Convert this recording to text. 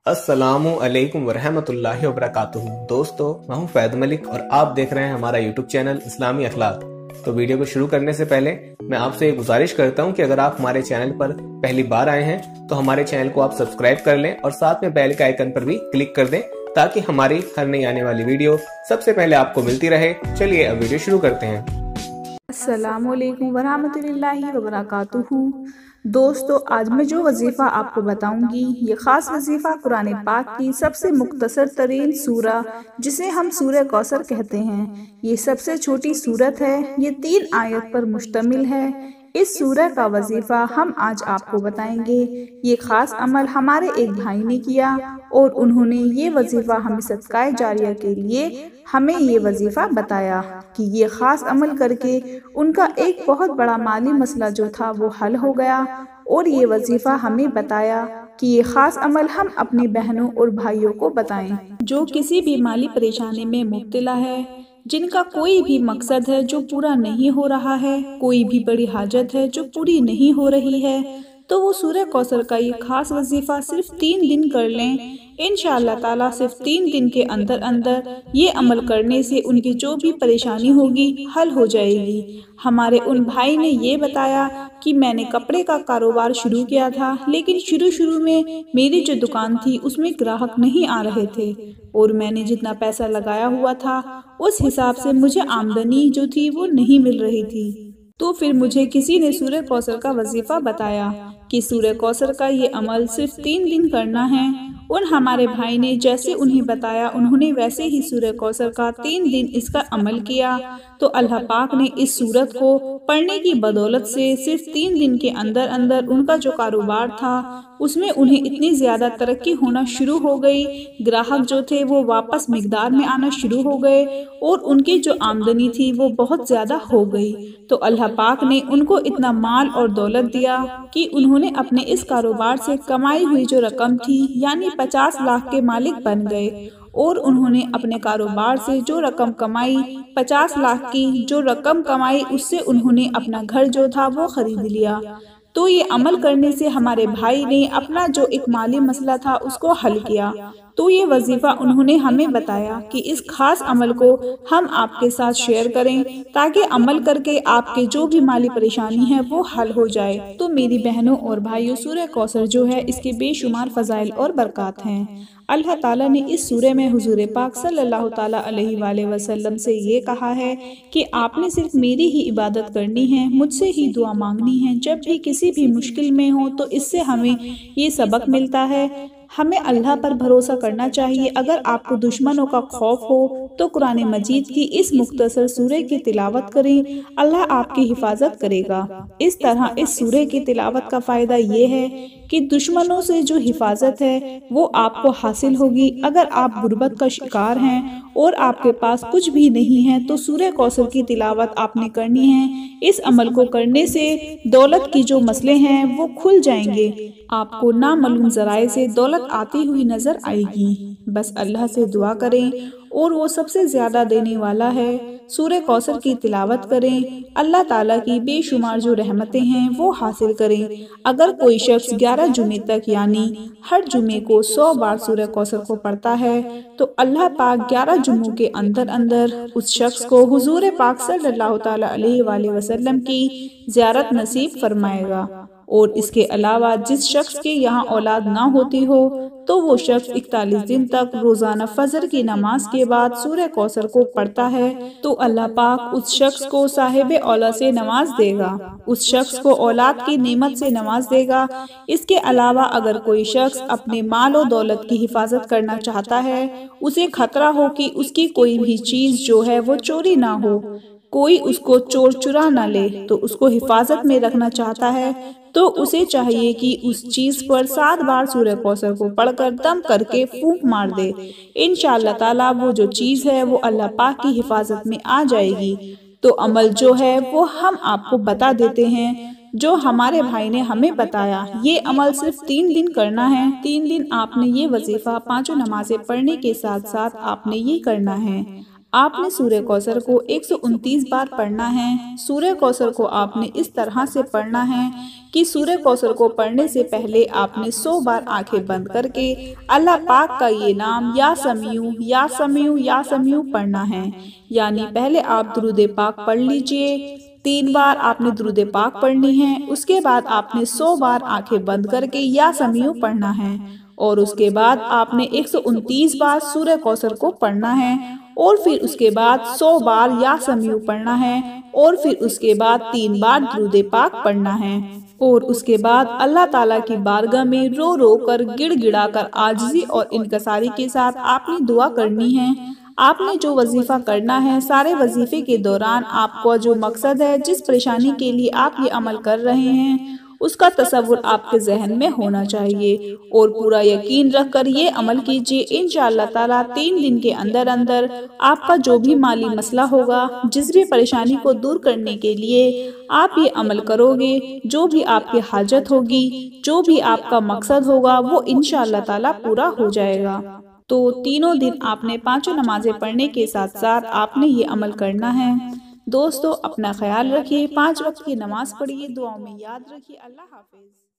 अस्सलामु अलैकुम वरहमतुल्लाहि वबरकातुहू। दोस्तों, मैं हूं फैद मलिक और आप देख रहे हैं हमारा यूट्यूब चैनल इस्लामी अखलाक। तो वीडियो को शुरू करने से पहले मैं आपसे एक गुजारिश करता हूं कि अगर आप हमारे चैनल पर पहली बार आए हैं तो हमारे चैनल को आप सब्सक्राइब कर लें और साथ में बेल के आइकन पर भी क्लिक कर दें ताकि हमारी हर नई आने वाली वीडियो सबसे पहले आपको मिलती रहे। चलिए अब वीडियो शुरू करते हैं। अस्सलामुअलैकुम वरहमतुल्लाहि वबरकातुहू। दोस्तों, आज मैं जो वजीफ़ा आपको बताऊंगी ये ख़ास वजीफ़ा कुरान पाक की सबसे मुख्तसर तरीन सूरा जिसे हम सूरह कौसर कहते हैं, ये सबसे छोटी सूरत है। ये 3 आयत पर मुश्तमिल है। इस सूरह का वजीफ़ा हम आज आपको बताएंगे। ये ख़ास अमल हमारे एक भाई ने किया और उन्होंने ये वजीफ़ा हमें सदक़ाए जारिया के लिए हमें ये वजीफ़ा बताया कि ये ख़ास अमल करके उनका एक बहुत बड़ा माली मसला जो था वो हल हो गया। और ये वजीफ़ा हमें बताया कि ये ख़ास अमल हम अपनी बहनों और भाइयों को बताएं जो किसी भी माली परेशानी में मुब्तला है, जिनका कोई भी मकसद है जो पूरा नहीं हो रहा है, कोई भी बड़ी हाजत है जो पूरी नहीं हो रही है, तो वो सूरह कौसर का ये खास वजीफ़ा सिर्फ 3 दिन कर लें। इंशाअल्लाह ताला सिर्फ 3 दिन के अंदर अंदर ये अमल करने से उनकी जो भी परेशानी होगी हल हो जाएगी। हमारे उन भाई ने ये बताया कि मैंने कपड़े का कारोबार शुरू किया था, लेकिन शुरू में मेरी जो दुकान थी उसमें ग्राहक नहीं आ रहे थे और मैंने जितना पैसा लगाया हुआ था उस हिसाब से मुझे आमदनी जो थी वो नहीं मिल रही थी। तो फिर मुझे किसी ने सूरह कौसर का वजीफ़ा बताया कि सूरह कौसर का ये अमल सिर्फ 3 दिन करना है। और हमारे भाई ने जैसे उन्हें बताया उन्होंने वैसे ही सूरह कौसर का 3 दिन इसका अमल किया। तो अल्लाह पाक ने इस सूरत को पढ़ने की बदौलत से सिर्फ 3 दिन के अंदर अंदर उनका जो कारोबार था उसमें उन्हें इतनी ज़्यादा तरक्की होना शुरू हो गई, ग्राहक जो थे वो वापस मिकदार में आना शुरू हो गए और उनकी जो आमदनी थी वो बहुत ज़्यादा हो गई। तो अल्लाह पाक ने उनको इतना माल और दौलत दिया कि उन्होंने अपने इस कारोबार से कमाई हुई जो रकम थी यानी 50 लाख के मालिक बन गए। और उन्होंने अपने कारोबार से जो रकम कमाई 50 लाख की जो रकम कमाई उससे उन्होंने अपना घर जो था वो खरीद लिया। तो ये अमल करने से हमारे भाई ने अपना जो एक माली मसला था उसको हल किया। तो ये वजीफ़ा उन्होंने हमें बताया कि इस खास अमल को हम आपके साथ शेयर करें ताकि अमल करके आपके जो भी माली परेशानी है वो हल हो जाए। तो मेरी बहनों और भाइयों, सूरह कौसर जो है इसके बेशुमार फजाइल और बरक़ात हैं। अल्लाह ताला ने इस सूरह में हुजूर पाक सल्लल्लाहु ताला अलैहि वसल्लम से ये कहा है कि आपने सिर्फ मेरी ही इबादत करनी है, मुझसे ही दुआ मांगनी है। जब भी किसी भी मुश्किल में हो तो इससे हमें ये सबक मिलता है, हमें अल्लाह पर भरोसा करना चाहिए। अगर आपको दुश्मनों का खौफ हो तो कुरान मजीद की इस मुख्तसर सूरह की तिलावत करें, अल्लाह आपकी हिफाजत करेगा। इस तरह इस सूरह की तिलावत का फ़ायदा ये है कि दुश्मनों से जो हिफाजत है वो आपको हासिल होगी। अगर आप गुर्बत का शिकार हैं और आपके पास कुछ भी नहीं है तो सूरह कौसर की तिलावत आपने करनी है। इस अमल को करने से दौलत की जो मसले हैं वो खुल जाएंगे, आपको नामालूम ज़राए से दौलत आती हुई नजर आएगी। बस अल्लाह से दुआ करें और वो सबसे ज़्यादा देने वाला है। सूरह कौसर की तिलावत करें, अल्लाह ताला की बेशुमार जो रहमतें हैं वो हासिल करें। अगर कोई शख्स 11 जुमे तक यानी हर जुमे को 100 बार सूरह कौसर को पढ़ता है तो अल्लाह पाक 11 जुमों के अंदर अंदर उस शख्स को हुजूर पाक सल्लल्लाहु ताला अलैहि वसल्लम की ज़ियारत नसीब फरमाएगा। और इसके अलावा जिस शख्स के यहाँ औलाद ना होती हो तो वो शख्स 41 दिन तक रोजाना फजर की नमाज के बाद सूरह कौसर को पढ़ता है तो अल्लाह पाक उस शख्स को साहिब औलाद से नवाज देगा, उस शख्स को औलाद की नेमत से नवाज देगा। इसके अलावा अगर कोई शख्स अपने माल और दौलत की हिफाजत करना चाहता है, उसे खतरा हो कि उसकी कोई भी चीज जो है वो चोरी ना हो, कोई उसको चोर चुरा ना ले, तो उसको हिफाजत में रखना चाहता है तो उसे चाहिए कि उस चीज पर 7 बार सूरह कौसर को पढ़कर दम करके फूंक मार दे। इंशाअल्लाह ताला वो जो चीज है वो अल्लाह पाक की हिफाजत में आ जाएगी। तो अमल जो है वो हम आपको बता देते हैं जो हमारे भाई ने हमें बताया। ये अमल सिर्फ 3 दिन करना है। 3 दिन आपने ये वजीफा 5 नमाजें पढ़ने के साथ साथ आपने ये करना है। آپ نے سورہ کوثر کو 129 بار پڑھنا ہے۔ سورہ کوثر کو آپ نے اس طرح سے پڑھنا ہے کہ سورہ کوثر کو پڑھنے سے پہلے آپ نے 100 بار آنکھیں بند کر کے اللہ پاک کا یہ نام یا سمیع یا سمیع یا سمیع پڑھنا ہے۔ یعنی پہلے آپ درود پاک پڑھ لیجئے، 3 بار آپ نے درود پاک پڑھنی ہے، اس کے بعد آپ نے 100 بار آنکھیں بند کر کے یا سمیع پڑھنا ہے، اور اس کے بعد آپ نے 129 بار سورہ کوثر کو پڑھنا ہے، اور پھر اس کے بعد 100 بار یا سمیع پڑھنا ہے، اور پھر اس کے بعد 3 بار درود پاک پڑھنا ہے، اور اس کے بعد اللہ تعالیٰ کی بارگاہ میں رو رو کر گڑ گڑا کر عاجزی اور انکساری کے ساتھ آپ نے دعا کرنی ہے۔ آپ نے جو وظیفہ کرنا ہے، سارے وظیفے کے دوران آپ کو جو مقصد ہے، جس پریشانی کے لیے آپ یہ عمل کر رہے ہیں، اس کا تصور آپ کے ذہن میں ہونا چاہیے، اور پورا یقین رکھ کر یہ عمل کیجئے۔ انشاءاللہ تعالیٰ 3 دن کے اندر اندر آپ کا جو بھی مالی مسئلہ ہوگا، جس بھی پریشانی کو دور کرنے کے لیے آپ یہ عمل کرو گے، جو بھی آپ کی حاجت ہوگی، جو بھی آپ کا مقصد ہوگا، وہ انشاءاللہ تعالیٰ پورا ہو جائے گا۔ تو تینوں دن آپ نے 5 نمازیں پڑھنے کے ساتھ ساتھ آپ نے یہ عمل کرنا ہے۔ دوستو اپنا خیال رکھیے، 5 وقت کی نماز پڑھیے، دعاؤں میں یاد رکھیے۔ اللہ حافظ۔